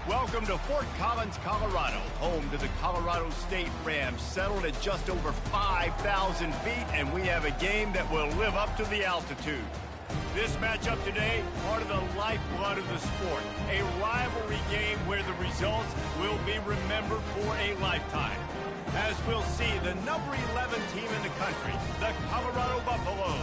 Welcome to Fort Collins, Colorado, home to the Colorado State Rams, settled at just over 5,000 feet, and we have a game that will live up to the altitude. This matchup today, part of the lifeblood of the sport, a rivalry game where the results will be remembered for a lifetime. As we'll see, the number 11 team in the country, the Colorado Buffaloes,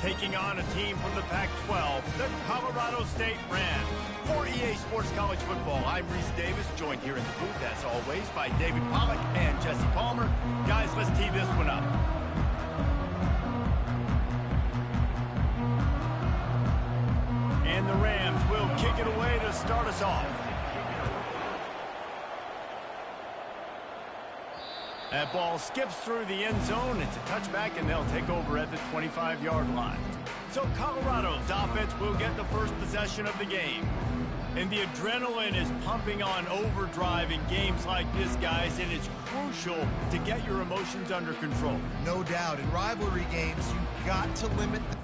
taking on a team from the Pac-12, the Colorado State Rams. For EA Sports College Football, I'm Reese Davis, joined here in the booth, as always, by David Pollack and Jesse Palmer. Guys, let's tee this one up. And the Rams will kick it away to start us off. That ball skips through the end zone. It's a touchback, and they'll take over at the 25-yard line. So Colorado's offense will get the first possession of the game. And the adrenaline is pumping on overdrive in games like this, guys, and it's crucial to get your emotions under control. No doubt. In rivalry games, you've got to limit the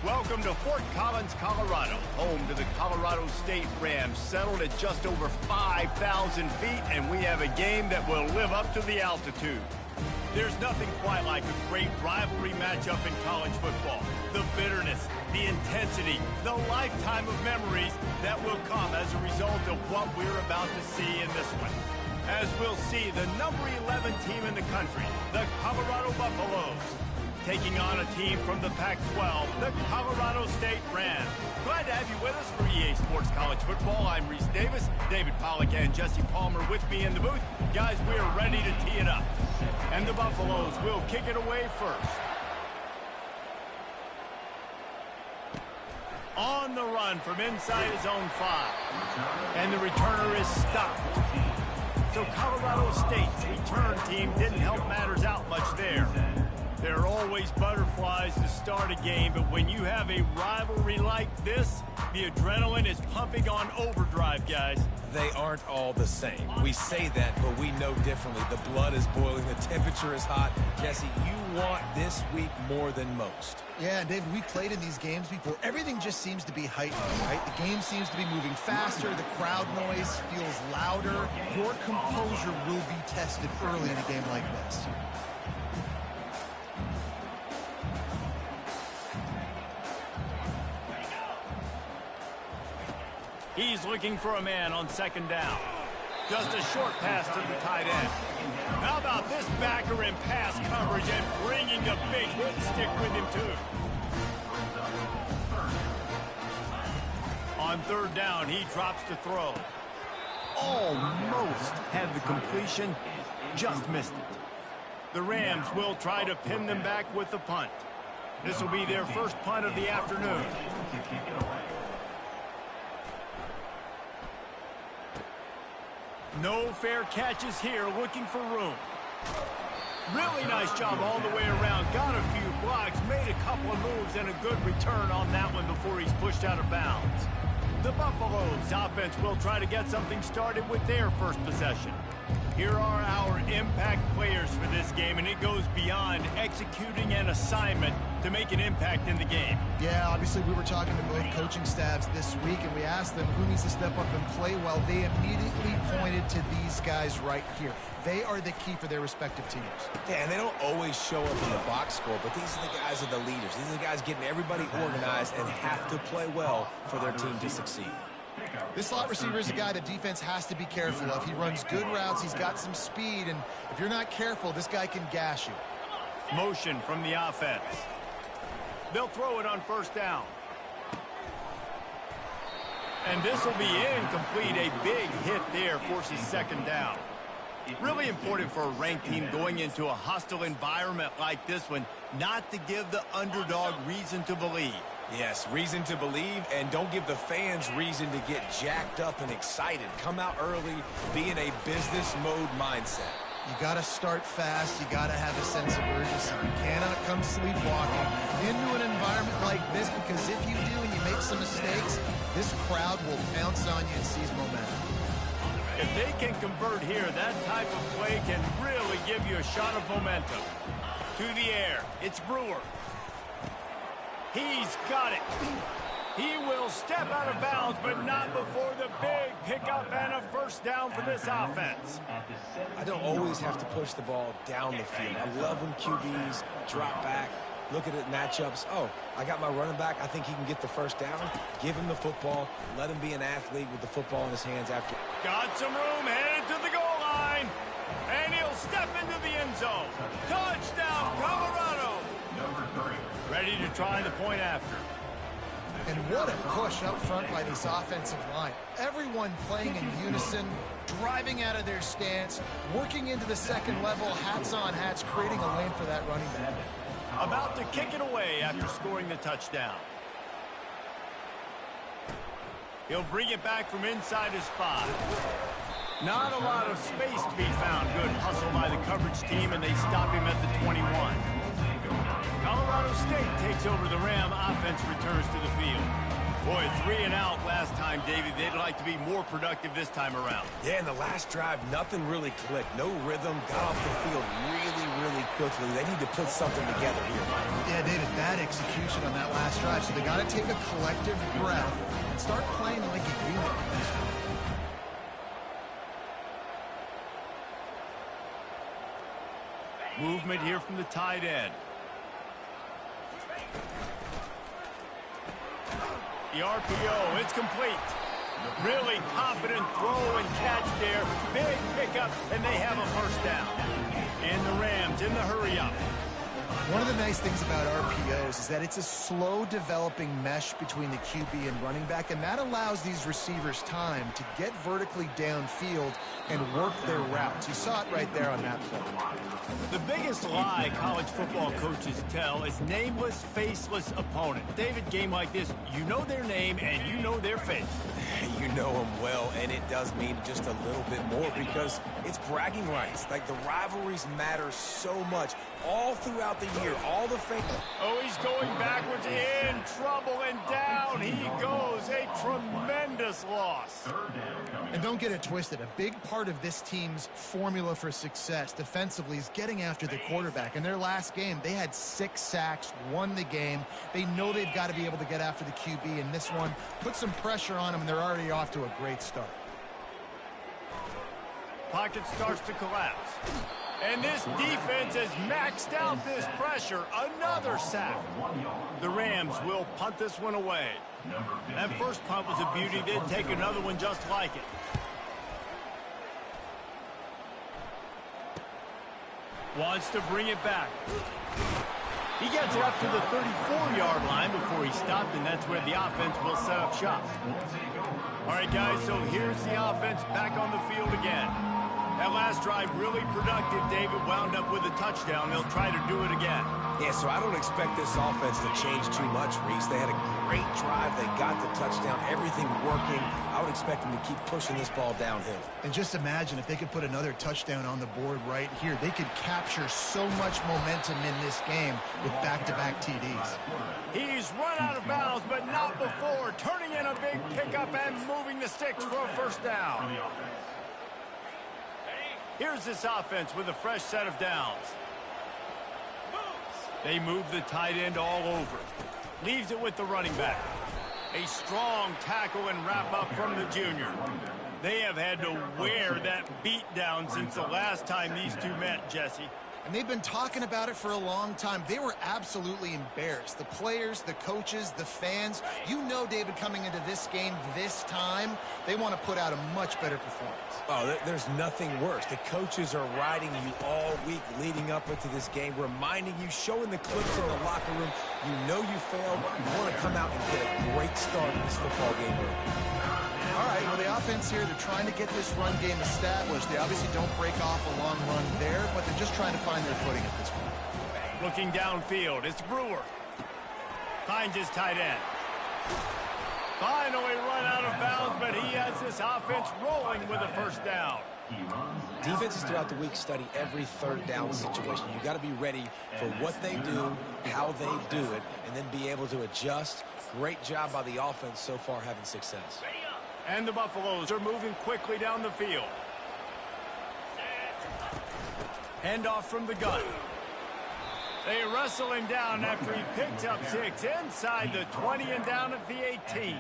Welcome to Fort Collins, Colorado, home to the Colorado State Rams, settled at just over 5,000 feet, and we have a game that will live up to the altitude. There's nothing quite like a great rivalry matchup in college football. The bitterness, the intensity, the lifetime of memories that will come as a result of what we're about to see in this one. As we'll see, the number 11 team in the country, the Colorado Buffaloes, taking on a team from the Pac-12, the Colorado State Rams. Glad to have you with us for EA Sports College Football. I'm Reese Davis, David Pollack and Jesse Palmer with me in the booth. Guys, we're ready to tee it up. And the Buffaloes will kick it away first. On the run from inside his own 5. And the returner is stopped. So Colorado State's return team didn't help matters out much there. There are always butterflies to start a game, but when you have a rivalry like this, the adrenaline is pumping on overdrive, guys. They aren't all the same. We say that, but we know differently. The blood is boiling. The temperature is hot. Jesse, you want this week more than most. Yeah, and David, we played in these games before. Everything just seems to be heightened, right? The game seems to be moving faster. The crowd noise feels louder. Your composure will be tested early in a game like this. He's looking for a man on second down. Just a short pass to the tight end. How about this backer in pass coverage and bringing the big hit stick with him, too. On third down, he drops to throw. almost had the completion, just missed it. The Rams will try to pin them back with the punt. This will be their first punt of the afternoon. No fair catches here, looking for room. Really nice job all the way around. Got a few blocks, made a couple of moves, and a good return on that one before he's pushed out of bounds. The Buffaloes offense will try to get something started with their first possession. Here are our impact players for this game, and it goes beyond executing an assignment to make an impact in the game. Yeah, obviously we were talking to both coaching staffs this week, and we asked them who needs to step up and play well. They immediately pointed to these guys right here. They are the key for their respective teams. Yeah, and they don't always show up in the box score, but these are the guys that are the leaders. These are the guys getting everybody organized and have to play well for their team to succeed. This slot receiver is a guy that defense has to be careful of. He runs good routes. He's got some speed, and if you're not careful, this guy can gash you. Motion from the offense. They'll throw it on first down. And this will be incomplete. A big hit there forces second down. Really important for a ranked team going into a hostile environment like this one, not to give the underdog reason to believe. Yes, reason to believe, and don't give the fans reason to get jacked up and excited. Come out early, be in a business mode mindset. You got to start fast. You got to have a sense of urgency. You cannot come sleepwalking into an environment like this, because if you do and you make some mistakes, this crowd will pounce on you and seize momentum. If they can convert here, that type of play can really give you a shot of momentum. To the air, it's Brewer. He's got it. He will step out of bounds, but not before the big pickup and a first down for this offense. I don't always have to push the ball down the field. I love when QBs drop back, look at it matchups. Oh, I got my running back. I think he can get the first down. Give him the football. Let him be an athlete with the football in his hands after. Got some room, headed to the goal line. And he'll step into the end zone. Touchdown, Colorado. Ready to try the point after. And what a push up front by this offensive line. Everyone playing in unison, driving out of their stance, working into the second level, hats on hats, creating a lane for that running back. About to kick it away after scoring the touchdown. He'll bring it back from inside his 5. Not a lot of space to be found. Good hustle by the coverage team, and they stop him at the 21. Colorado State takes over. The Ram offense returns to the field. Boy, 3 and out last time, David. They'd like to be more productive this time around. Yeah, in the last drive, nothing really clicked. No rhythm. Got off the field really quickly. They need to put something together here. Yeah, David, bad execution on that last drive. So they got to take a collective breath and start playing like a unit. Movement here from the tight end. The RPO, it's complete. Really confident throw and catch there. Big pickup, and they have a first down. And the Rams in the hurry-up. One of the nice things about RPOs is that it's a slow developing mesh between the QB and running back, and that allows these receivers time to get vertically downfield and work their routes. You saw it right there on that play. The biggest lie college football coaches tell is nameless, faceless opponent. David, game like this, you know their name and you know their face. You know them well, and it does mean just a little bit more because it's bragging rights. Like, the rivalries matter so much all throughout the year. All the fans. Oh, he's going backwards, in trouble, and down he goes. A tremendous loss. And don't get it twisted. A big part of this team's formula for success defensively is getting after the quarterback. In their last game, they had 6 sacks, won the game. They know they've got to be able to get after the QB, and this one put some pressure on them, and they're already off to a great start. Pocket starts to collapse. And this defense has maxed out this pressure. Another sack. The Rams will punt this one away. That first punt was a beauty. They'd take another one just like it. Wants to bring it back. He gets it up to the 34-yard line before he stopped, and that's where the offense will set up shop. All right, guys, so here's the offense back on the field again. That last drive really productive. David wound up with a touchdown. They'll try to do it again. Yeah, so I don't expect this offense to change too much, Reese. They had a great drive. They got the touchdown. Everything working. I would expect them to keep pushing this ball downhill. And just imagine if they could put another touchdown on the board right here. They could capture so much momentum in this game with back-to-back TDs. He's run out of bounds, but not before. Turning in a big pickup and moving the sticks for a first down. Here's this offense with a fresh set of downs. They move the tight end all over. Leaves it with the running back. A strong tackle and wrap up from the junior. They have had to wear that beat down since the last time these two met, Jesse. And they've been talking about it for a long time. They were absolutely embarrassed. The players, the coaches, the fans. You know, David, coming into this game this time, they want to put out a much better performance. Oh, there's nothing worse. The coaches are riding you all week leading up into this game, reminding you, showing the clips in the locker room. You know you failed. You want to come out and get a great start in this football game early. All right, well, the offense here, they're trying to get this run game established. They obviously don't break off a long run there, but they're just trying to find their footing at this point. Looking downfield, it's Brewer. Finds his tight end. Finally run out of bounds, but he has this offense rolling with a first down. Defenses throughout the week study every third down situation. You got to be ready for what they do, how they do it, and then be able to adjust. Great job by the offense so far having success. And the Buffaloes are moving quickly down the field. Handoff from the gun. They wrestle him down after he picks up 6 inside the 20 and down at the 18.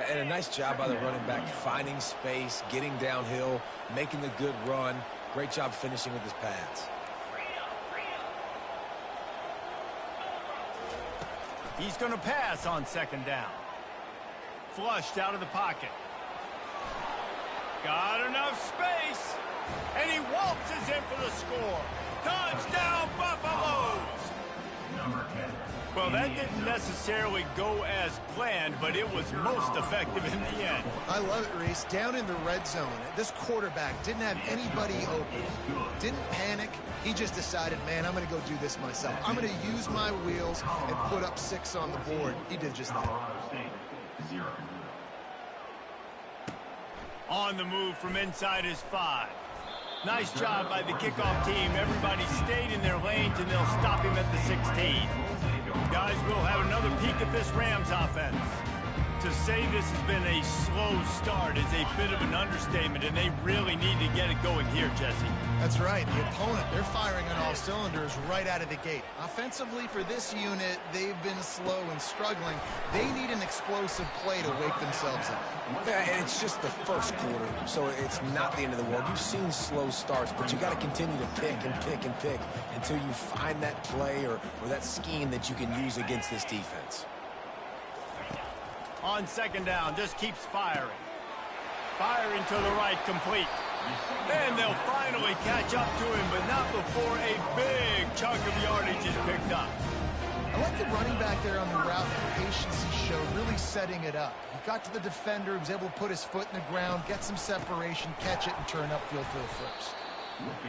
And a nice job by the running back, finding space, getting downhill, making the good run. Great job finishing with his pads. He's going to pass on second down. Flushed out of the pocket. Got enough space. And he waltzes in for the score. Touchdown, Buffaloes! Well, that didn't necessarily go as planned, but it was most effective in the end. I love it, Reese. Down in the red zone, this quarterback didn't have anybody open. Didn't panic. He just decided, man, I'm going to go do this myself. I'm going to use my wheels and put up 6 on the board. He did just that. On the move from inside his 5. Nice job by the kickoff team. Everybody stayed in their lanes, and they'll stop him at the 16. Guys, we'll have another peek at this Rams offense. To say this has been a slow start is a bit of an understatement, and they really need to get it going here, Jesse. That's right. The opponent, they're firing on all cylinders right out of the gate. Offensively, for this unit, they've been slow and struggling. They need an explosive play to wake themselves up. Yeah, and it's just the first quarter, so it's not the end of the world. You've seen slow starts, but you got to continue to pick and pick and pick until you find that play or that scheme that you can use against this defense. On second down, just keeps firing. Firing to the right, complete. And they'll finally catch up to him, but not before a big chunk of yardage is picked up. I like the running back there on the route, the patience he showed, really setting it up. He got to the defender, he was able to put his foot in the ground, get some separation, catch it, and turn upfield for the first.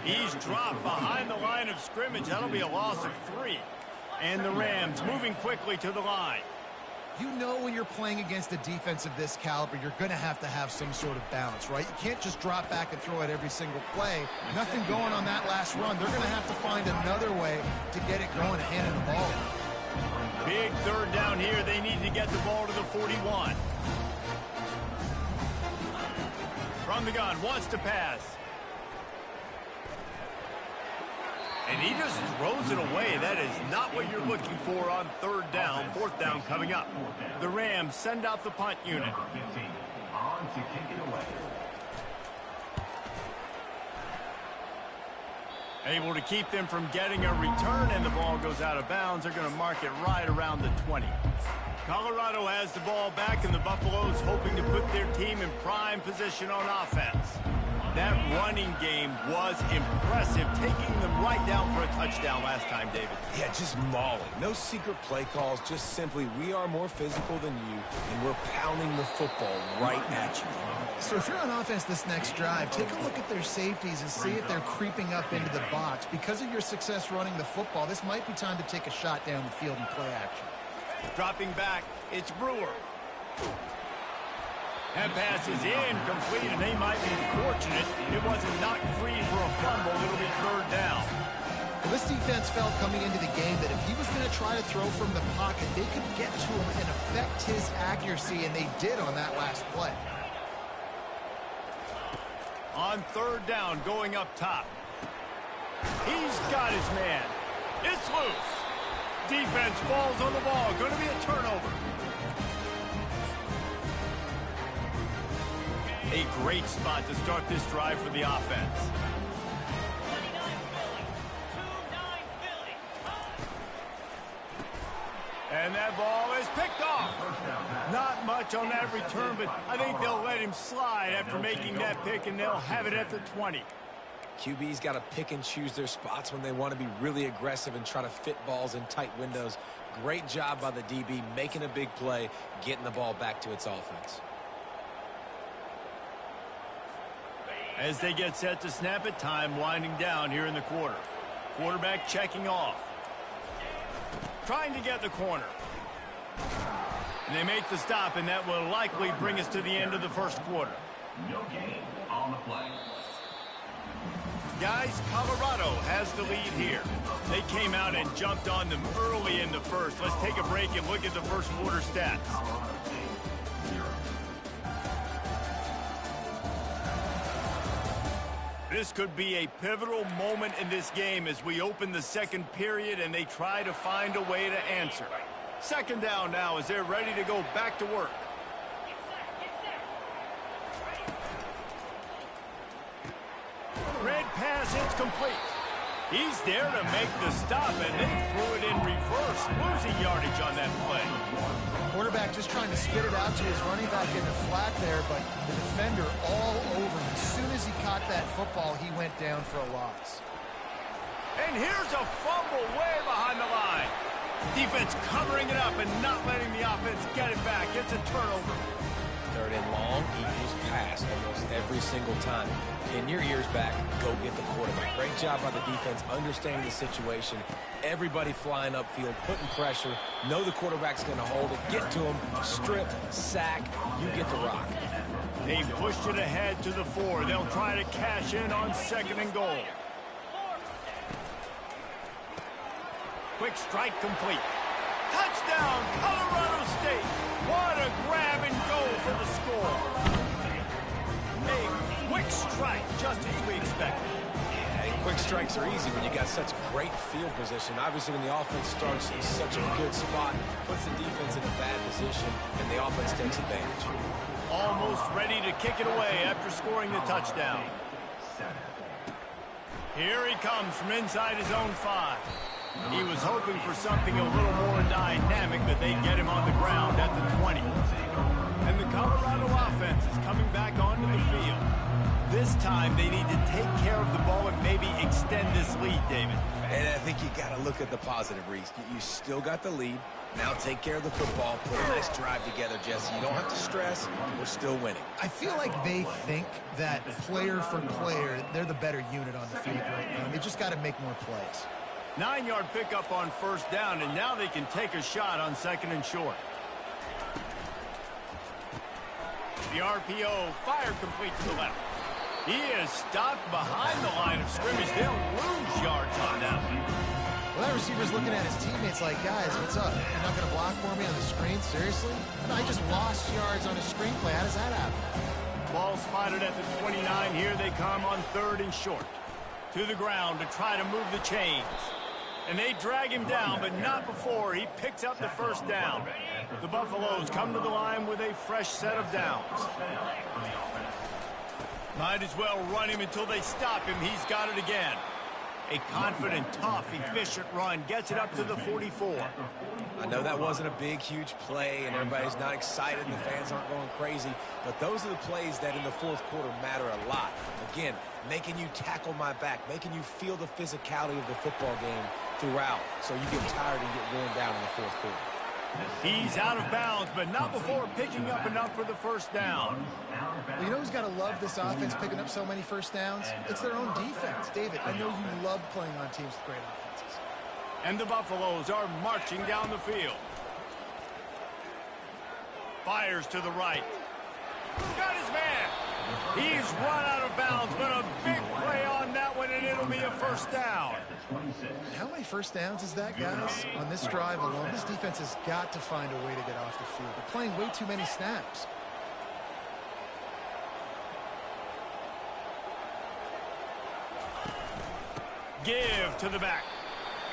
He's dropped behind the line of scrimmage. That'll be a loss of 3. And the Rams moving quickly to the line. You know when you're playing against a defense of this caliber, you're going to have some sort of balance, right? You can't just drop back and throw it every single play. Nothing going on that last run. They're going to have to find another way to get it going, handing the ball. Big third down here. They need to get the ball to the 41. From the gun, wants to pass. And he just throws it away. That is not what you're looking for on third down. Fourth down coming up. The Rams send out the punt unit. Able to keep them from getting a return, and the ball goes out of bounds. They're going to mark it right around the 20. Colorado has the ball back, and the Buffaloes hoping to put their team in prime position on offense. That running game was impressive, taking them right down for a touchdown last time, David. Yeah, just mauling. No secret play calls, just simply we are more physical than you, and we're pounding the football right at you. So if you're on offense this next drive, take a look at their safeties and see if they're creeping up into the box. Because of your success running the football, this might be time to take a shot down the field and play action. Dropping back, it's Brewer. That pass is incomplete, and they might be fortunate it wasn't knocked free for a fumble. It'll be third down. Well, this defense felt coming into the game that if he was going to try to throw from the pocket, they could get to him and affect his accuracy, and they did on that last play. On third down, going up top. He's got his man. It's loose. Defense falls on the ball. Going to be a turnover. A great spot to start this drive for the offense. And that ball is picked off. Not much on that return, but I think they'll let him slide after making that pick, and they'll have it at the 20. QB's got to pick and choose their spots when they want to be really aggressive and try to fit balls in tight windows. Great job by the DB making a big play, getting the ball back to its offense. As they get set to snap it, time winding down here in the quarter. Quarterback checking off. Trying to get the corner. And they make the stop, and that will likely bring us to the end of the first quarter. No gain on the play. Guys, Colorado has the lead here. They came out and jumped on them early in the first. Let's take a break and look at the first quarter stats. This could be a pivotal moment in this game as we open the second period and they try to find a way to answer. Second down now as they're ready to go back to work. Red pass, it's complete. He's there to make the stop, and they threw it in reverse, losing yardage on that play. Quarterback just trying to spit it out to his running back in the flat there, but the defender all over him. As soon as he caught that football, he went down for a loss. And here's a fumble way behind the line. Defense covering it up and not letting the offense get it back. It's a turnover. Third and long, Eagles pass almost every single time. Pin your ears back, go get the quarterback. Great job by the defense, understanding the situation. Everybody flying upfield, putting pressure. Know the quarterback's going to hold it. Get to him, strip, sack, you get the rock. They pushed it ahead to the 4. They'll try to cash in on second and goal. Quick strike complete. Touchdown, Colorado State. What a grab and go for the score. A quick strike, just as we expected. Yeah, and quick strikes are easy when you got such great field position. Obviously, when the offense starts in such a good spot, puts the defense in a bad position, and the offense takes advantage. Almost ready to kick it away after scoring the touchdown. Here he comes from inside his own 5. He was hoping for something a little more dynamic, but they get him on the ground at the 20. And the Colorado offense is coming back onto the field. This time they need to take care of the ball and maybe extend this lead, David. And I think you got to look at the positive, Reese. You still got the lead. Now take care of the football. Put a nice drive together, Jesse. You don't have to stress. We're still winning. I feel like they think that player for player, they're the better unit on the field right now. They just got to make more plays. 9-yard pickup on first down, and now they can take a shot on second and short. The RPO, fire complete to the left. He is stopped behind the line of scrimmage. They'll lose yards on that. Well, that receiver's looking at his teammates like, guys, what's up? You're not going to block for me on the screen? Seriously? And I just lost yards on a screen play. How does that happen? Ball spotted at the 29. Here they come on third and short. To the ground to try to move the chains. And they drag him down, but not before he picks up the first down. The Buffaloes come to the line with a fresh set of downs. Might as well run him until they stop him. He's got it again. A confident, tough, efficient run gets it up to the 44. I know that wasn't a big, huge play, and everybody's not excited, and the fans aren't going crazy, but those are the plays that in the fourth quarter matter a lot. Again, making you tackle my back, making you feel the physicality of the football game throughout, so you get tired and get worn down in the fourth quarter. He's out of bounds, but not before picking up enough for the first down. Well, you know who's got to love this offense picking up so many first downs? It's their own defense. David, I know you love playing on teams with great offenses. And the Buffaloes are marching down the field. Fires to the right. Got his man. He's run out of bounds, but a big play on that one, and it'll be a first down. How many first downs is that, guys? On this drive alone, this defense has got to find a way to get off the field. They're playing way too many snaps. Give to the back.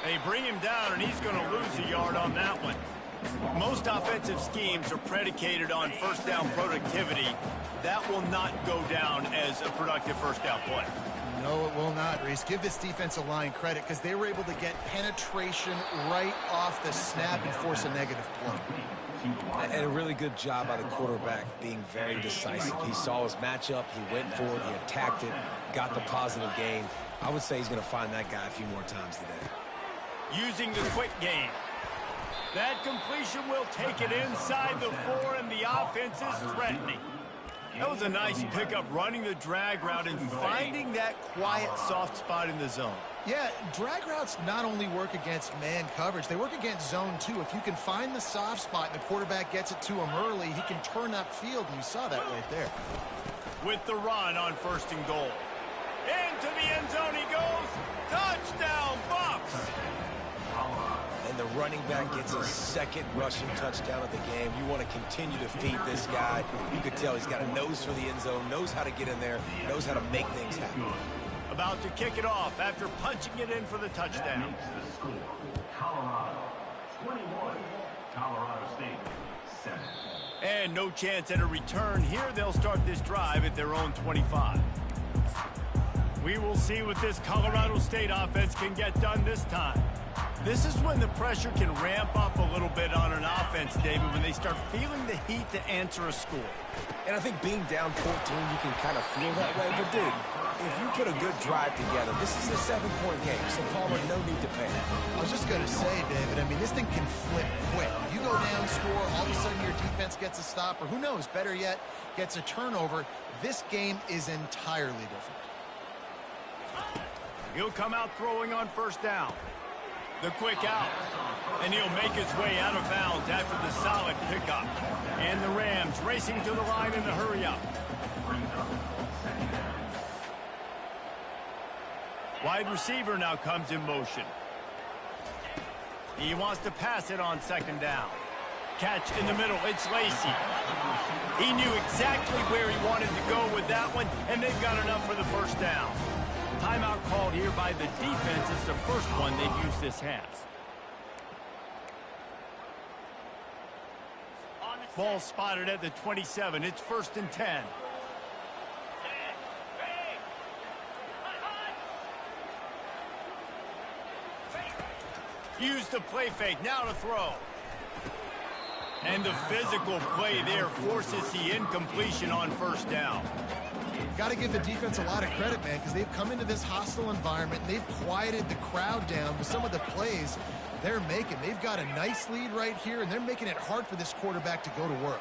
They bring him down, and he's going to lose a yard on that one. Most offensive schemes are predicated on first down productivity. That will not go down as a productive first down play. No, it will not, Reese. Give this defensive line credit because they were able to get penetration right off the snap and force a negative play. And a really good job by the quarterback being very decisive. He saw his matchup, he went for it, he attacked it, got the positive gain. I would say he's going to find that guy a few more times today. Using the quick game. That completion will take it inside the 4, and the offense is threatening. That was a nice pickup, running the drag route and finding that quiet, soft spot in the zone. Yeah, drag routes not only work against man coverage, they work against zone too. If you can find the soft spot and the quarterback gets it to him early, he can turn upfield, and you saw that right there. With the run on 1st and goal. Into the end zone he goes. Touchdown, Bucks! And the running back gets a second rushing touchdown of the game. You want to continue to feed this guy. You could tell he's got a nose for the end zone, knows how to get in there, knows how to make things happen. About to kick it off after punching it in for the touchdown. The score, Colorado 21, Colorado State 7. And no chance at a return here. They'll start this drive at their own 25. We will see what this Colorado State offense can get done this time. This is when the pressure can ramp up a little bit on an offense, David, when they start feeling the heat to answer a score. And I think being down 14, you can kind of feel that way. But, dude, if you put a good drive together, this is a 7-point game, so Palmer, no need to panic. I was just going to say, David, I mean, this thing can flip quick. You go down, score, all of a sudden your defense gets a stop, or who knows, better yet, gets a turnover. This game is entirely different. He'll come out throwing on 1st down. The quick out. And he'll make his way out of bounds after the solid pickup. And the Rams racing to the line in the hurry-up. Wide receiver now comes in motion. He wants to pass it on 2nd down. Catch in the middle. It's Lacy. He knew exactly where he wanted to go with that one, and they've got enough for the 1st down. Timeout called here by the defense. It's the first one they've used this half. Ball spotted at the 27. It's 1st and 10. Use the play fake. Now to throw. And the physical play there forces the incompletion on 1st down. Got to give the defense a lot of credit, man, because they've come into this hostile environment. And they've quieted the crowd down with some of the plays they're making. They've got a nice lead right here, and they're making it hard for this quarterback to go to work.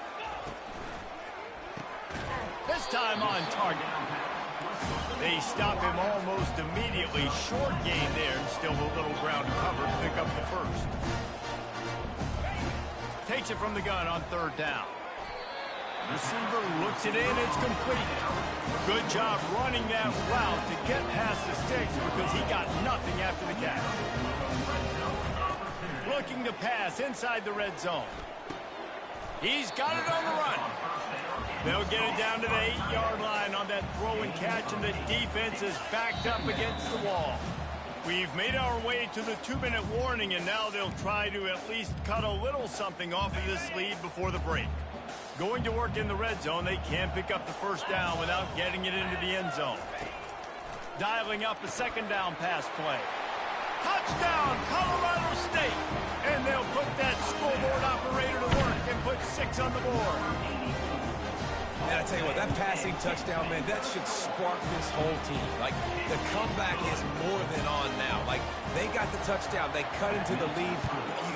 This time on target. They stop him almost immediately. Short gain there, and still a little ground to cover to pick up the 1st. Takes it from the gun on 3rd down. Receiver looks it in. It's complete. Good job running that route to get past the sticks because he got nothing after the catch. Looking to pass inside the red zone. He's got it on the run. They'll get it down to the 8-yard line on that throw and catch, and the defense is backed up against the wall. We've made our way to the 2-minute warning, and now they'll try to at least cut a little something off of this lead before the break. Going to work in the red zone, they can't pick up the 1st down without getting it into the end zone. Dialing up a second down pass play. Touchdown, Colorado State! And they'll put that scoreboard operator to work and put 6 on the board. And I tell you what, that passing touchdown, man, that should spark this whole team. Like, the comeback is more than on now. Like, they got the touchdown. They cut into the lead.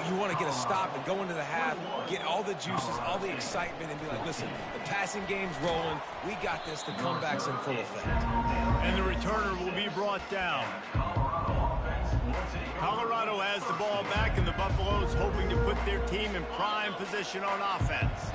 You want to get a stop and go into the half, get all the juices, all the excitement, and be like, listen, the passing game's rolling. We got this. The comeback's in full effect. And the returner will be brought down. Colorado has the ball back, and the Buffaloes hoping to put their team in prime position on offense.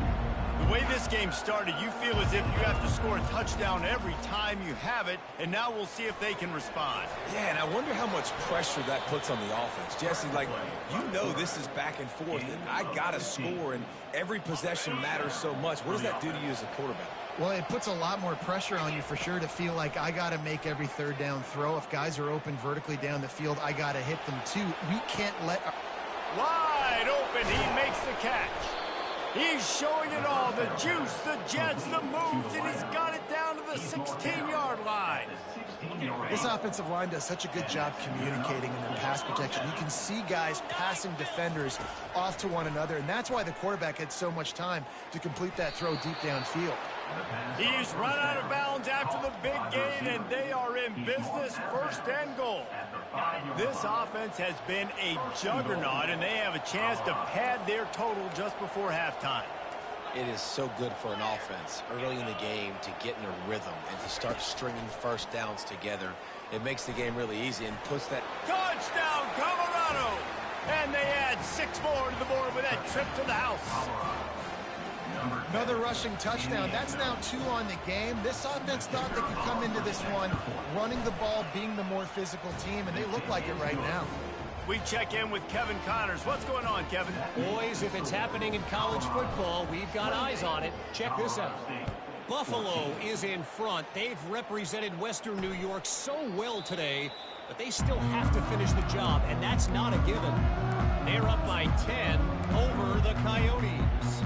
The way this game started, you feel as if you have to score a touchdown every time you have it, and now we'll see if they can respond. Yeah, and I wonder how much pressure that puts on the offense. Jesse, like, you know this is back and forth, and I got to score, and every possession matters so much. What does that do to you as a quarterback? Well, it puts a lot more pressure on you for sure to feel like I got to make every third down throw. If guys are open vertically down the field, I got to hit them too. We can't let... Wide open, he makes the catch. He's showing it all, the juice, the jets, the moves, and he's got it down to the 16-yard line. This offensive line does such a good job communicating in their pass protection. You can see guys passing defenders off to one another, and that's why the quarterback had so much time to complete that throw deep downfield. He's run out of bounds after the big gain, and they are in business, first and goal. This offense has been a juggernaut, and they have a chance to pad their total just before halftime. It is so good for an offense early in the game to get in a rhythm and to start stringing first downs together. It makes the game really easy and puts that... Touchdown, Colorado! And they add 6 more to the board with that trip to the house. Another rushing touchdown. That's now 2 on the game. This offense thought they could come into this one running the ball, being the more physical team, and they look like it right now. We check in with Kevin Connors. What's going on, Kevin? Boys, if it's happening in college football, we've got eyes on it. Check this out. Buffalo is in front. They've represented Western New York so well today, but they still have to finish the job, and that's not a given. They're up by 10 over the Coyotes.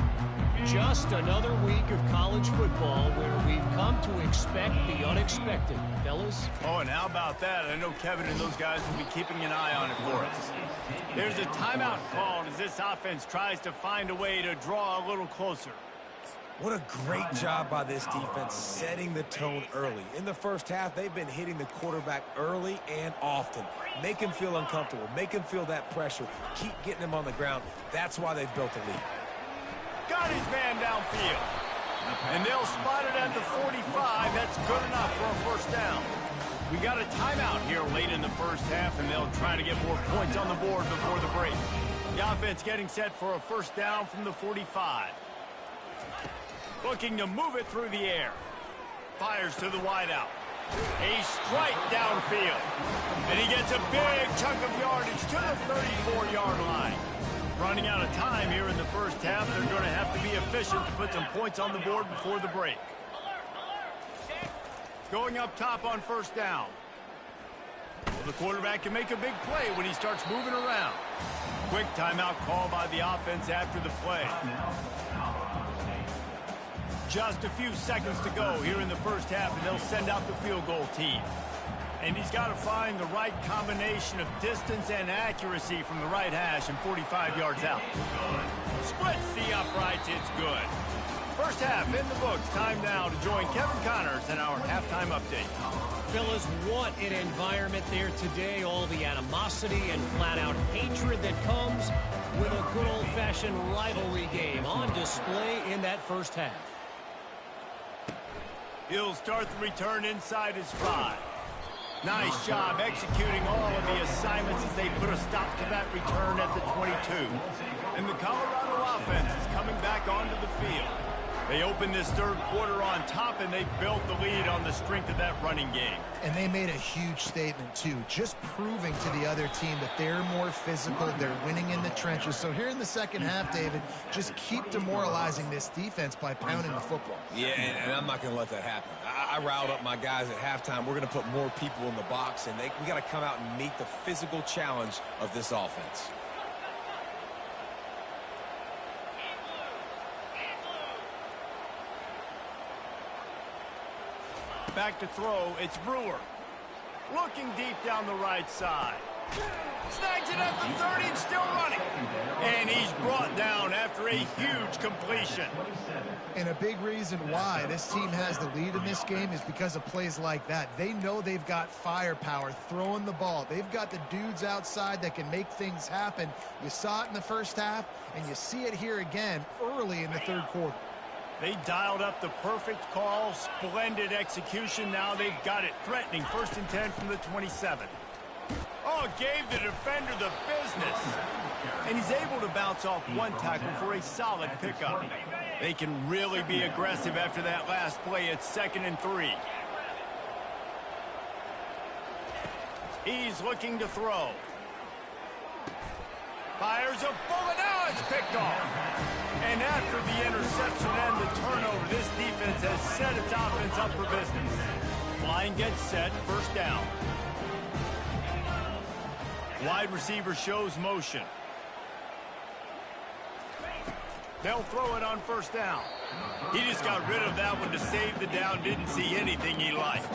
Just another week of college football where we've come to expect the unexpected, fellas. Oh, and how about that? I know Kevin and those guys will be keeping an eye on it for us. There's a timeout called as this offense tries to find a way to draw a little closer. What a great job by this defense setting the tone early. In the first half, they've been hitting the quarterback early and often. Make him feel uncomfortable. Make him feel that pressure. Keep getting him on the ground. That's why they've built a lead. Got his man downfield. And they'll spot it at the 45. That's good enough for a first down. We got a timeout here late in the first half, and they'll try to get more points on the board before the break. The offense getting set for a first down from the 45. Looking to move it through the air. Fires to the wideout. A strike downfield. And he gets a big chunk of yardage to the 34-yard line. Running out of time here in the first half. They're going to have to be efficient to put some points on the board before the break. Going up top on first down. Well, the quarterback can make a big play when he starts moving around. Quick timeout call by the offense after the play. Just a few seconds to go here in the first half, and they'll send out the field goal team. And he's got to find the right combination of distance and accuracy from the right hash and 45 yards out. Splits the uprights. It's good. First half in the books. Time now to join Kevin Connors in our halftime update. Fellas, what an environment there today. All the animosity and flat-out hatred that comes with a good old-fashioned rivalry game on display in that first half. He'll start the return inside his 5. Nice job executing all of the assignments as they put a stop to that return at the 22. And the Colorado offense is coming back onto the field. They opened this third quarter on top, and they built the lead on the strength of that running game. And they made a huge statement, too, just proving to the other team that they're more physical, they're winning in the trenches. So here in the second half, David, just keep demoralizing this defense by pounding the football. Yeah, and I'm not going to let that happen. I riled up my guys at halftime. We're going to put more people in the box, and we got to come out and meet the physical challenge of this offense. Back to throw, it's Brewer. Looking deep down the right side. Snags it at the 30 and still running. And he's brought down after a huge completion. And a big reason why this team has the lead in this game is because of plays like that. They know they've got firepower throwing the ball. They've got the dudes outside that can make things happen. You saw it in the first half, and you see it here again early in the third quarter. They dialed up the perfect call, splendid execution. Now they've got it threatening. 1st and 10 from the 27. Oh, gave the defender the business. And he's able to bounce off one tackle for a solid pickup. They can really be aggressive after that last play. It's 2nd and 3. He's looking to throw. Fires a bullet. Now it's picked off. And after the interception and the turnover, this defense has set its offense up for business. Line gets set. 1st down. Wide receiver shows motion. They'll throw it on 1st down. He just got rid of that one to save the down. Didn't see anything he liked.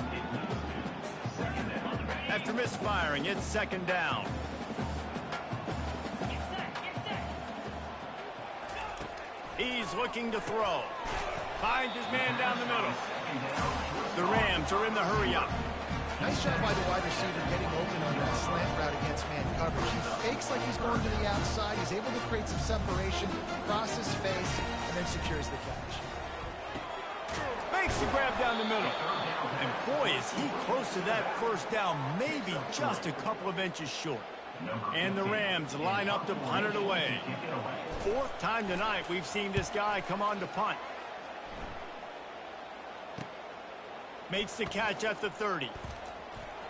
After misfiring, it's 2nd down. He's looking to throw. Finds his man down the middle. The Rams are in the hurry-up. Nice job by the wide receiver getting open on that slant route against man coverage. He fakes like he's going to the outside. He's able to create some separation, cross his face, and then secures the catch. Makes the grab down the middle. And boy, is he close to that 1st down, maybe just a couple of inches short. And the Rams line up to punt it away. 4th time tonight we've seen this guy come on to punt. Makes the catch at the 30.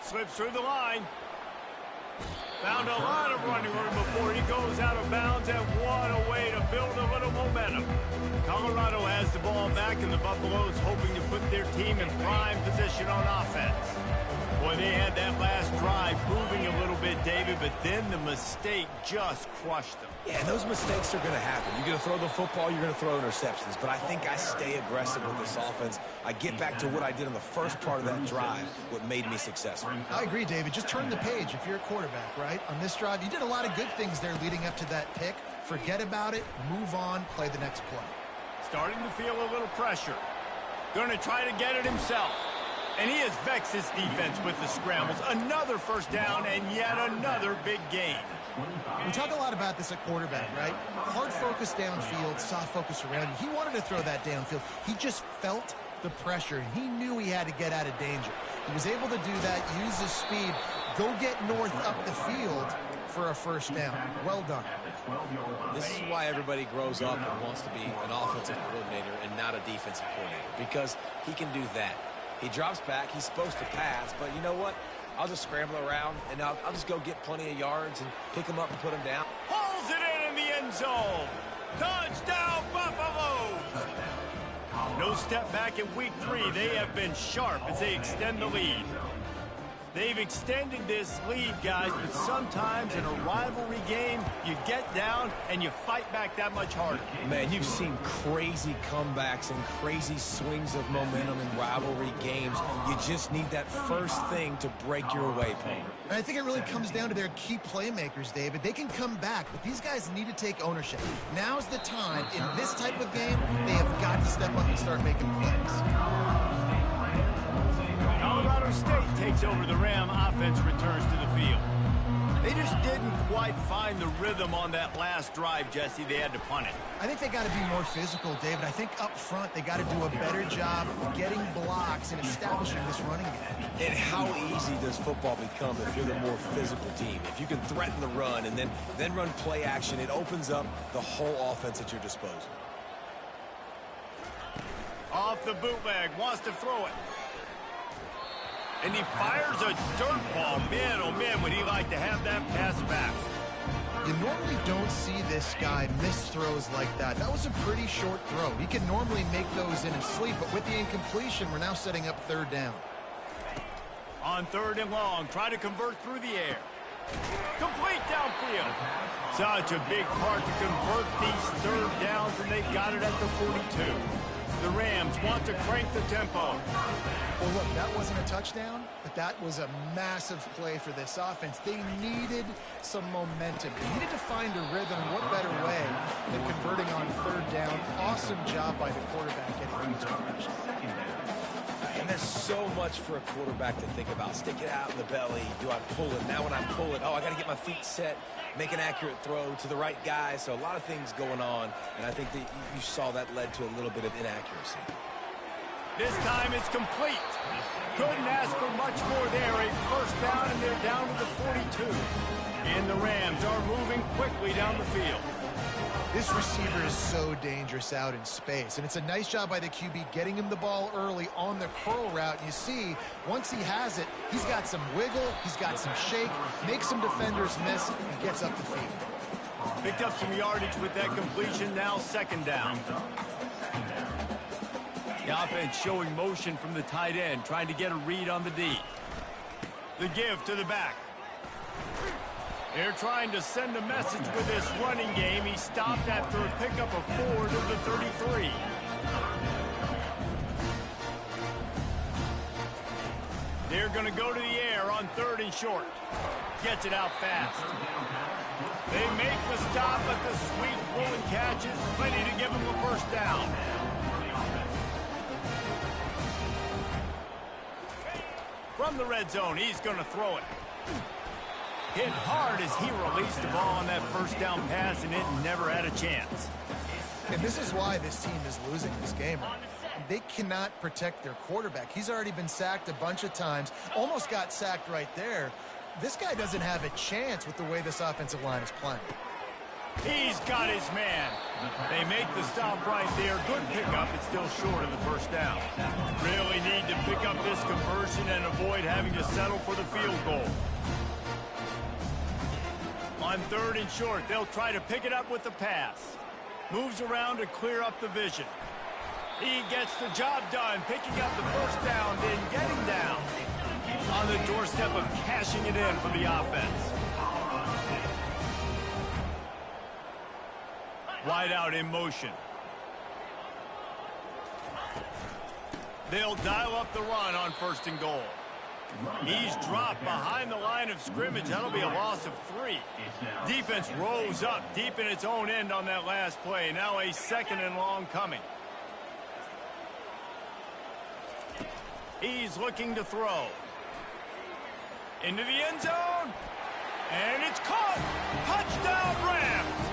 Slips through the line. Found a lot of running room before he goes out of bounds, and what a way to build a little momentum. Colorado has the ball back, and the Buffaloes hoping to put their team in prime position on offense. Boy, they had that last drive moving a little bit, David, but then the mistake just crushed them. Yeah, and those mistakes are going to happen. You're going to throw the football, you're going to throw interceptions. But I think I stay aggressive with this offense. I get back to what I did in the first part of that drive, what made me successful. I agree, David. Just turn the page if you're a quarterback, right? On this drive, you did a lot of good things there leading up to that pick. Forget about it, move on, play the next play. Starting to feel a little pressure. Going to try to get it himself. And he has vexed his defense with the scrambles. Another 1st down and yet another big gain. We talk a lot about this at quarterback, right? Hard focus downfield, soft focus around you. He wanted to throw that downfield. He just felt the pressure. He knew he had to get out of danger. He was able to do that, use his speed, go get north up the field for a 1st down. Well done. This is why everybody grows up and wants to be an offensive coordinator and not a defensive coordinator, because he can do that. He drops back. He's supposed to pass, but you know what? I'll just scramble around, and I'll just go get plenty of yards and pick him up and put him down. Pulls it in the end zone. Touchdown, Buffalo! No step back in week 3. They have been sharp as they extend the lead. They've extended this lead, guys, but sometimes in a rivalry game, you get down and you fight back that much harder. Man, you've seen crazy comebacks and crazy swings of momentum in rivalry games. You just need that first thing to break your way, Palmer. And I think it really comes down to their key playmakers, David. They can come back, but these guys need to take ownership. Now's the time. In this type of game, they have got to step up and start making plays. Colorado State takes over. The Ram offense returns to the field. They just didn't quite find the rhythm on that last drive, Jesse. They had to punt it. I think they got to be more physical, David. I think up front they got to do a better job getting blocks and establishing this running game. And how easy does football become if you're the more physical team? If you can threaten the run and then run play action, it opens up the whole offense at your disposal. Off the bootleg, wants to throw it. And he fires a dirt ball. Man, oh man, would he like to have that pass back. You normally don't see this guy miss throws like that. That was a pretty short throw. He can normally make those in his sleep, but with the incompletion, we're now setting up 3rd down. On 3rd and long, try to convert through the air. Complete downfield. Such a big part to convert these 3rd downs, and they got it at the 42. The Rams want to crank the tempo. Well, look, that wasn't a touchdown, but that was a massive play for this offense. They needed some momentum. They needed to find a rhythm. What better way than converting on third down? Awesome job by the quarterback getting these conversions. And there's so much for a quarterback to think about. Stick it out in the belly. Do I pull it? Now when I pull it, oh, I got to get my feet set, make an accurate throw to the right guy. So a lot of things going on, and I think that you saw that led to a little bit of inaccuracy. This time it's complete. Couldn't ask for much more there. A first down, and they're down to the 42. And the Rams are moving quickly down the field. This receiver is so dangerous out in space, and it's a nice job by the QB getting him the ball early on the curl route. And you see, once he has it, he's got some wiggle, he's got some shake, makes some defenders miss, and gets up the field. Picked up some yardage with that completion, now second down. The offense showing motion from the tight end, trying to get a read on the D. The give to the back. They're trying to send a message with this running game. He stopped after a pickup of 4 to the 33. They're going to go to the air on 3rd and short. Gets it out fast. They make the stop, but the sweet rolling catch is plenty to give them a first down. From the red zone, he's going to throw it. Hit hard as he released the ball on that first down pass, and it never had a chance. And this is why this team is losing this game. They cannot protect their quarterback. He's already been sacked a bunch of times, almost got sacked right there. This guy doesn't have a chance with the way this offensive line is playing. He's got his man. They make the stop right there. Good pickup, but still short of the first down. Really need to pick up this conversion and avoid having to settle for the field goal. On 3rd and short, they'll try to pick it up with the pass. Moves around to clear up the vision. He gets the job done, picking up the first down, then getting down. On the doorstep of cashing it in for the offense. Wide out in motion. They'll dial up the run on 1st and goal. He's dropped behind the line of scrimmage. That'll be a loss of 3. Defense rose up deep in its own end on that last play. Now a 2nd and long coming. He's looking to throw. Into the end zone. And it's caught. Touchdown Rams.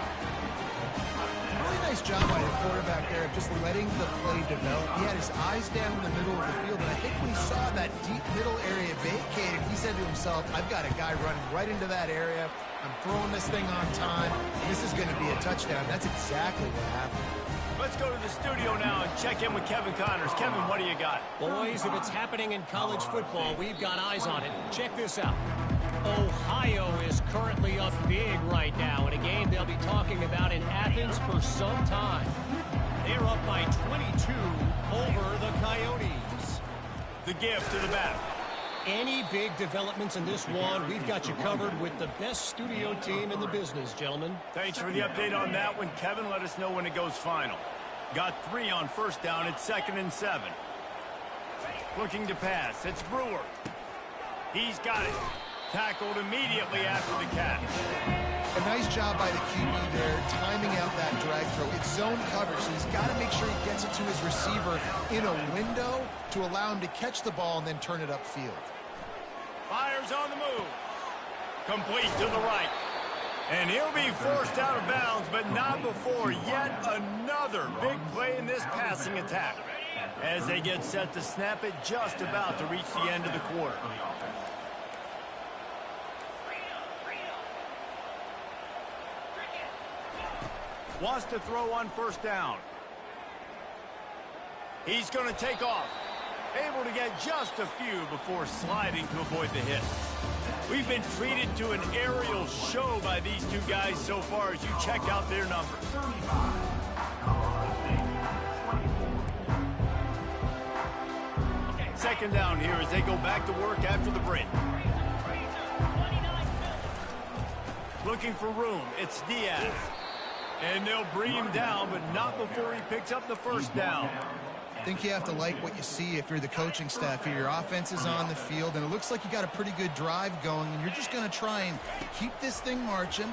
Really nice job by the quarterback there of just letting the play develop. He had his eyes down in the middle of the field, and I think when he saw that deep middle area vacated, he said to himself, I've got a guy running right into that area. I'm throwing this thing on time. This is going to be a touchdown. That's exactly what happened. Let's go to the studio now and check in with Kevin Connors. Kevin, what do you got? Boys, if it's happening in college football, we've got eyes on it. Check this out. Ohio is currently up big right now in a game they'll be talking about in Athens for some time. They're up by 22 over the Coyotes. The give to the back. Any big developments in this one, we've got you covered with the best studio team in the business, gentlemen. Thanks for the update on that one, Kevin. Let us know when it goes final. Got 3 on 1st down. It's 2nd and 7. Looking to pass. It's Brewer. He's got it. Tackled immediately after the catch. A nice job by the QB there, timing out that drag throw. It's zone coverage, so he's got to make sure he gets it to his receiver in a window to allow him to catch the ball and then turn it upfield. Fires on the move. Complete to the right. And he'll be forced out of bounds, but not before yet another big play in this passing attack. As they get set to snap it, just about to reach the end of the quarter. Wants to throw on 1st down. He's going to take off. Able to get just a few before sliding to avoid the hit. We've been treated to an aerial show by these two guys so far as you check out their numbers. Second down here as they go back to work after the break. Looking for room. It's Diaz. And they'll bring him down, but not before he picks up the first down. I think you have to like what you see if you're the coaching staff here. Your offense is on the field, and it looks like you got a pretty good drive going, and you're just going to try and keep this thing marching,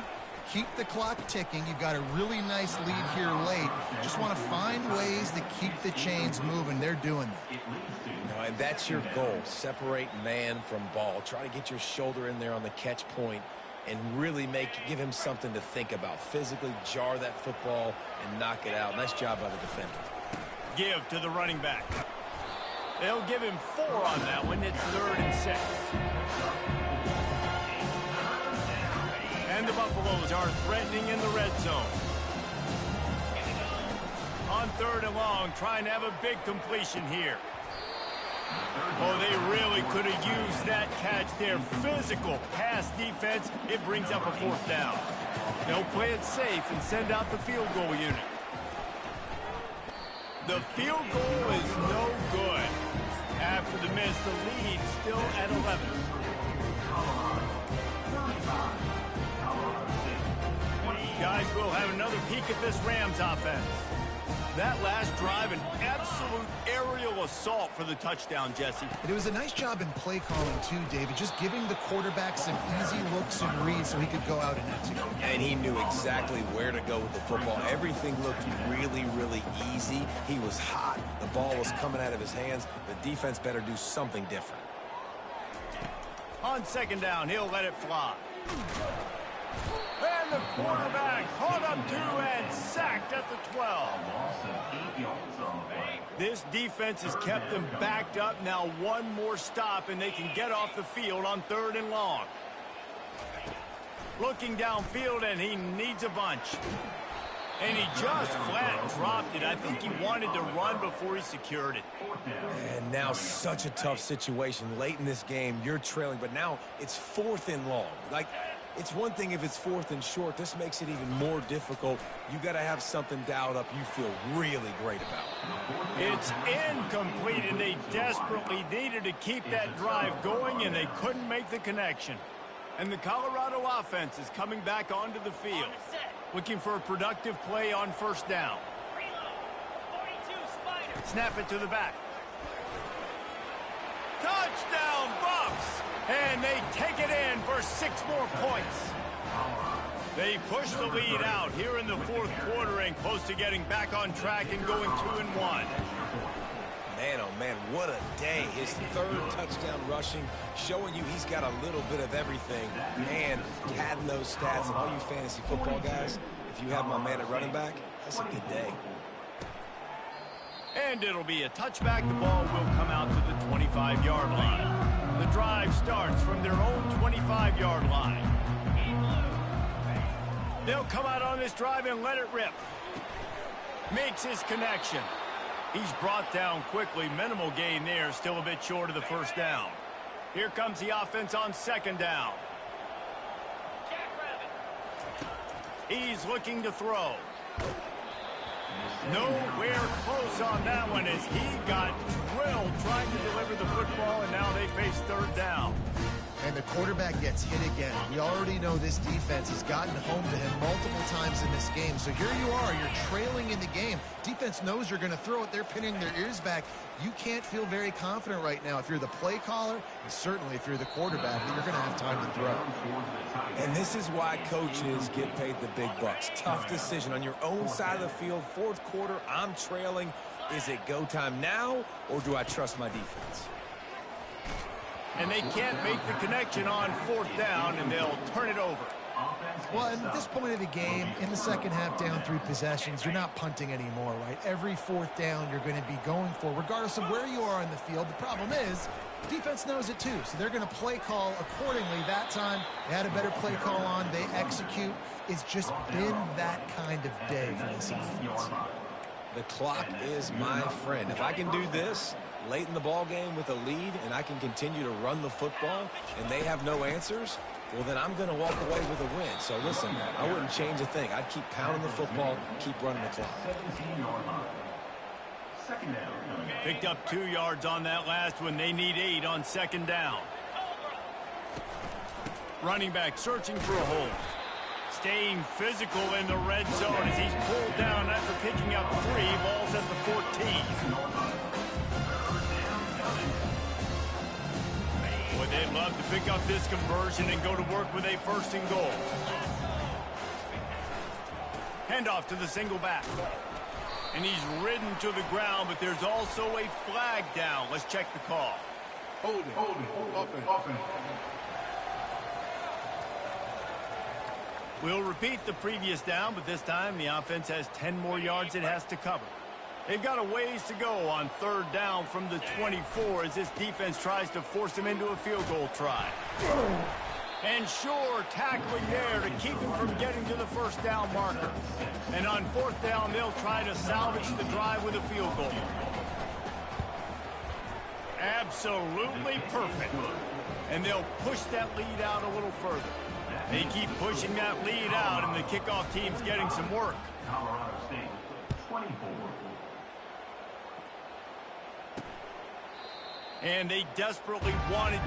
keep the clock ticking. You've got a really nice lead here late. Just want to find ways to keep the chains moving. They're doing that. And that's your goal. Separate man from ball. Try to get your shoulder in there on the catch point and really give him something to think about. Physically jar that football and knock it out. Nice job by the defender. Give to the running back. They'll give him 4 on that one. It's 3rd and 6. And the Buffaloes are threatening in the red zone. On 3rd and long, trying to have a big completion here. Oh, they really could have used that catch there. Physical pass defense. It brings up a 4th down. They'll play it safe and send out the field goal unit. The field goal is no good. After the miss, the lead still at 11. Guys, we'll have another peek at this Rams offense. That last drive, an absolute aerial assault for the touchdown, Jesse. It was a nice job in play calling, too, David, just giving the quarterback some easy looks and reads so he could go out and execute. And he knew exactly where to go with the football. Everything looked really, really easy. He was hot. The ball was coming out of his hands. The defense better do something different. On 2nd down, he'll let it fly. And the quarterback caught up to and sacked at the 12. This defense has kept them backed up. Now one more stop and they can get off the field on 3rd and long. Looking downfield, and he needs a bunch. And he just flat dropped it. I think he wanted to run before he secured it. And now such a tough situation. Late in this game, you're trailing, but now it's 4th and long. It's one thing if it's 4th and short. This makes it even more difficult. You got to have something dialed up you feel really great about. It's incomplete, and they desperately needed to keep that drive going, and they couldn't make the connection. And the Colorado offense is coming back onto the field, looking for a productive play on 1st down. Snap it to the back. Touchdown, Buffs! And they take it in for 6 more points. They push the lead out here in the 4th quarter and close to getting back on track and going 2-1. Man, oh man, what a day. His 3rd touchdown rushing, showing you he's got a little bit of everything. Man, padding those stats, and all you fantasy football guys, if you have my man at running back, that's a good day. And it'll be a touchback. The ball will come out to the 25-yard line. The drive starts from their own 25-yard line. They'll come out on this drive and let it rip. Makes his connection. He's brought down quickly. Minimal gain there. Still a bit short of the 1st down. Here comes the offense on 2nd down. He's looking to throw. Nowhere close on that one as he got drilled trying to deliver the football, and now they face 3rd down. And the quarterback gets hit again. We already know this defense has gotten home to him multiple times in this game. So here you are, you're trailing in the game. Defense knows you're going to throw it. They're pinning their ears back. You can't feel very confident right now if you're the play caller, and certainly if you're the quarterback, that you're going to have time to throw. And this is why coaches get paid the big bucks. Tough decision on your own side of the field. 4th quarter, I'm trailing. Is it go time now, or do I trust my defense? And they can't make the connection on 4th down, and they'll turn it over. Well, at this point of the game, in the 2nd half, down 3 possessions, you're not punting anymore, right? Every 4th down you're going to be going for, regardless of where you are in the field. The problem is, defense knows it too, so they're going to play call accordingly. That time, they had a better play call on. They execute. It's just been that kind of day for this offense. The clock is my friend. If I can do this late in the ball game with a lead and I can continue to run the football and they have no answers, well, then I'm going to walk away with a win. So, listen, I wouldn't change a thing. I'd keep pounding the football, keep running the clock. Picked up 2 yards on that last one. They need 8 on 2nd down. Running back searching for a hole. Staying physical in the red zone as he's pulled down after picking up 3. Ball's at the 14. love to pick up this conversion and go to work with a first and goal. Handoff to the single back. And he's ridden to the ground, but there's also a flag down. Let's check the call. Hold it. We'll repeat the previous down, but this time the offense has 10 more yards it has to cover. They've got a ways to go on third down from the 24 as this defense tries to force him into a field goal try. And sure, tackling there to keep him from getting to the first down marker. And on fourth down, they'll try to salvage the drive with a field goal. Absolutely perfect. And they'll push that lead out a little further. They keep pushing that lead out, and the kickoff team's getting some work. Colorado State, 24. And they desperately wanted...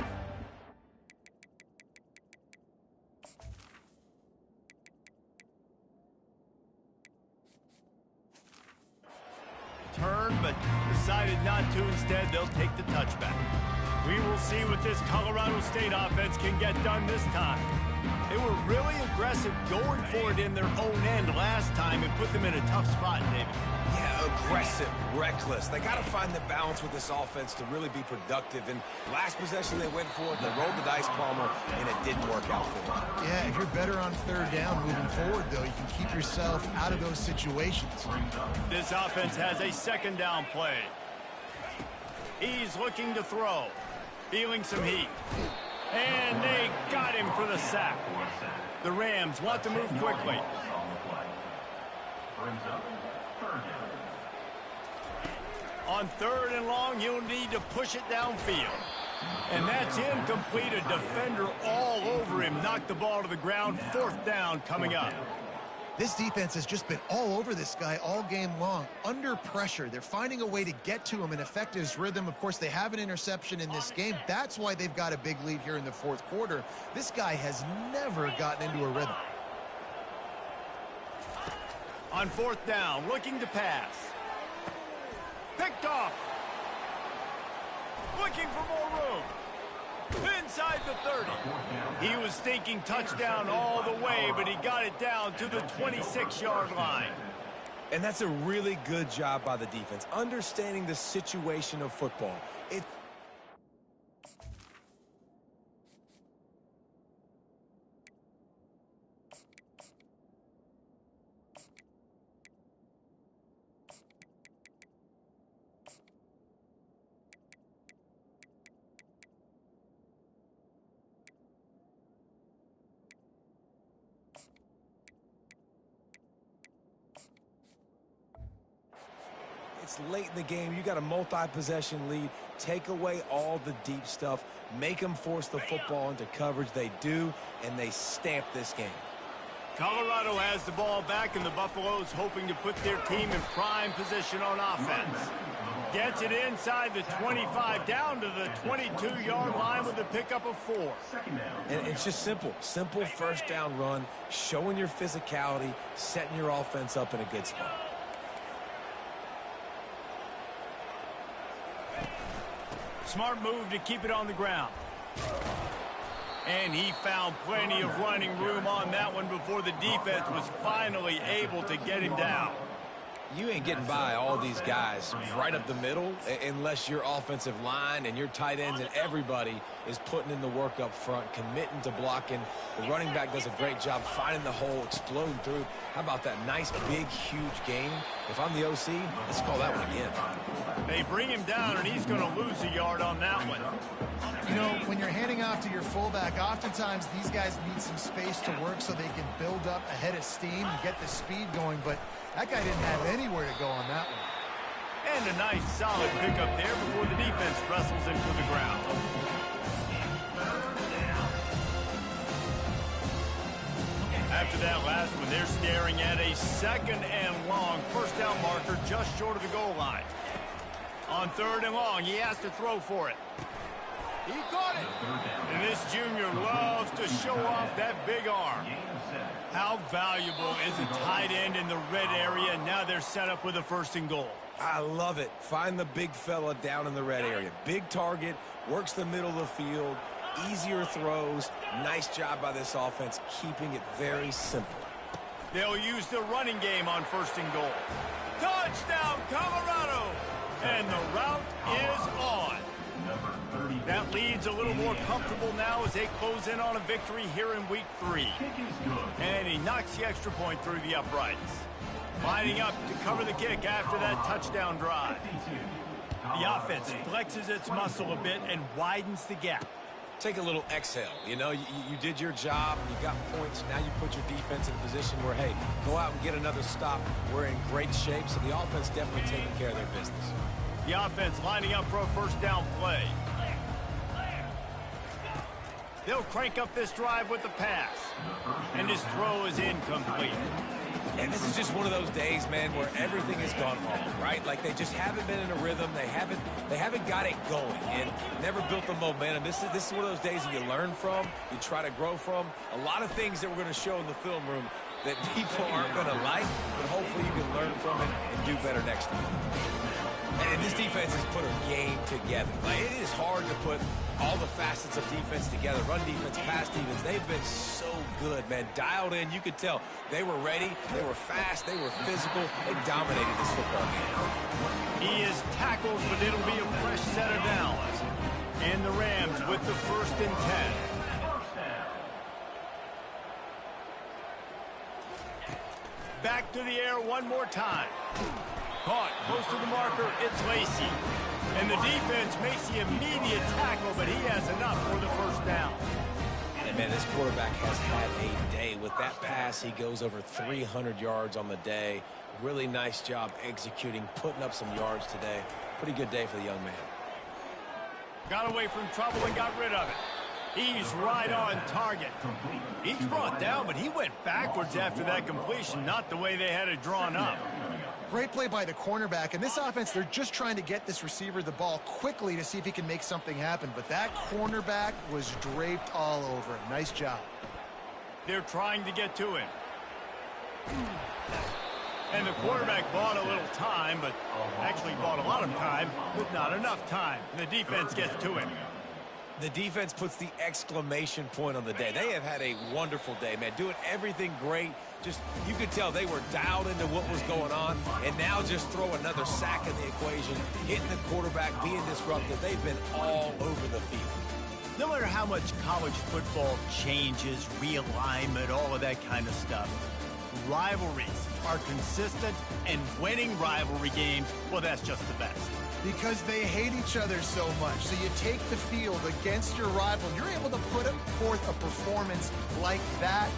turn, but decided not to. Instead, they'll take the touchback. We will see what this Colorado State offense can get done this time. They were really aggressive going for it in their own end last time and put them in a tough spot, David. Yeah, aggressive, reckless. They got to find the balance with this offense to really be productive. And last possession they went for it, they rolled the dice, Palmer, and it didn't work out for them. Yeah, if you're better on third down moving forward, though, you can keep yourself out of those situations. This offense has a second down play. He's looking to throw, feeling some heat. And they got him for the sack. The Rams want to move quickly. On third and long, you'll need to push it downfield. And that's incomplete. A defender all over him. Knocked the ball to the ground. Fourth down coming up. This defense has just been all over this guy all game long. Under pressure. They're finding a way to get to him and affect his rhythm. Of course, they have an interception in this game. That's why they've got a big lead here in the fourth quarter. This guy has never gotten into a rhythm. On fourth down, looking to pass. Picked off. Looking for more room. Inside the 30. He was thinking touchdown all the way, but he got it down to the 26-yard line. And that's a really good job by the defense, understanding the situation of football. It's late in the game. You got a multi-possession lead. Take away all the deep stuff. Make them force the football into coverage. They do, and they stamp this game. Colorado has the ball back, and the Buffaloes hoping to put their team in prime position on offense. Gets it inside the 25, down to the 22-yard line with a pickup of 4. And it's just simple. Simple first down run, showing your physicality, setting your offense up in a good spot. Smart move to keep it on the ground. And he found plenty of running room on that one before the defense was finally able to get him down. You ain't getting by all these guys right up the middle unless your offensive line and your tight ends and everybody is putting in the work up front, committing to blocking. The running back does a great job finding the hole, exploding through. How about that nice, big, huge game? If I'm the OC, let's call that one again. They bring him down, and he's going to lose a yard on that one. You know, when you're handing off to your fullback, oftentimes these guys need some space to work so they can build up a head of steam and get the speed going, but that guy didn't have anywhere to go on that one. And a nice, solid pickup there before the defense wrestles him to the ground. After that last one, they're staring at a second and long first down marker just short of the goal line. On third and long, he has to throw for it. He caught it. And this junior loves to show off that big arm. How valuable is a tight end in the red area? Now they're set up with a first and goal. I love it. Find the big fella down in the red area. Big target, works the middle of the field, easier throws. Nice job by this offense, keeping it very simple. They'll use the running game on 1st and goal. Touchdown, Colorado! And the route is on. That lead's a little more comfortable now as they close in on a victory here in week 3. And he knocks the extra point through the uprights. Lining up to cover the kick after that touchdown drive. The offense flexes its muscle a bit and widens the gap. Take a little exhale. You know, you did your job, you got points. Now you put your defense in a position where, hey, go out and get another stop. We're in great shape, so the offense definitely taking care of their business. The offense lining up for a 1st down play. They'll crank up this drive with the pass. And his throw is incomplete. And this is just one of those days, man, where everything has gone wrong, right? Like they just haven't been in a rhythm. They haven't got it going and never built the momentum. This is one of those days that you learn from, you try to grow from. A lot of things that we're going to show in the film room that people aren't going to like, but hopefully you can learn from it and do better next time. And this defense has put a game together. Like, it is hard to put all the facets of defense together. Run defense, pass defense. They've been so good, man. Dialed in. You could tell they were ready. They were fast. They were physical. They dominated this football game. He is tackled, but it'll be a fresh set of downs. And the Rams with the 1st and 10. Back to the air one more time. Caught close to the marker, it's Lacey. And the defense makes the immediate tackle, but he has enough for the 1st down. And, man, this quarterback has had a day. With that pass, he goes over 300 yards on the day. Really nice job executing, putting up some yards today. Pretty good day for the young man. Got away from trouble and got rid of it. He's right on target. He's brought down, but he went backwards after that completion, not the way they had it drawn up. Great play by the cornerback. And this offense, they're just trying to get this receiver the ball quickly to see if he can make something happen. But that cornerback was draped all over him. Nice job. They're trying to get to him. And the quarterback bought a little time, but actually bought a lot of time, but not enough time. And the defense gets to him. The defense puts the exclamation point on the day. They have had a wonderful day, man. Doing everything great. Just, you could tell they were dialed into what was going on. And now just throw another sack in the equation. Hitting the quarterback, being disruptive. They've been all over the field. No matter how much college football changes, realignment, all of that kind of stuff, rivalries are consistent, and winning rivalry games, well, that's just the best. Because they hate each other so much. So you take the field against your rival, and you're able to put forth a performance like that.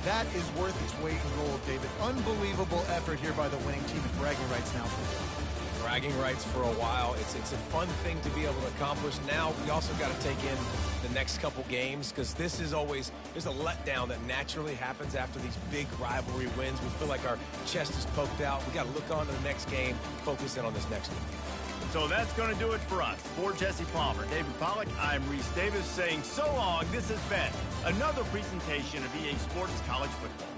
That is worth its weight in gold, David. Unbelievable effort here by the winning team, and bragging rights now for them. Bragging rights for a while. It's a fun thing to be able to accomplish. Now we also got to take in the next couple games, because this is always, there's a letdown that naturally happens after these big rivalry wins. We feel like our chest is poked out. We got to look on to the next game, focus in on this next one. So that's going to do it for us. For Jesse Palmer, David Pollack, I'm Reese Davis saying so long. This has been another presentation of EA Sports College Football.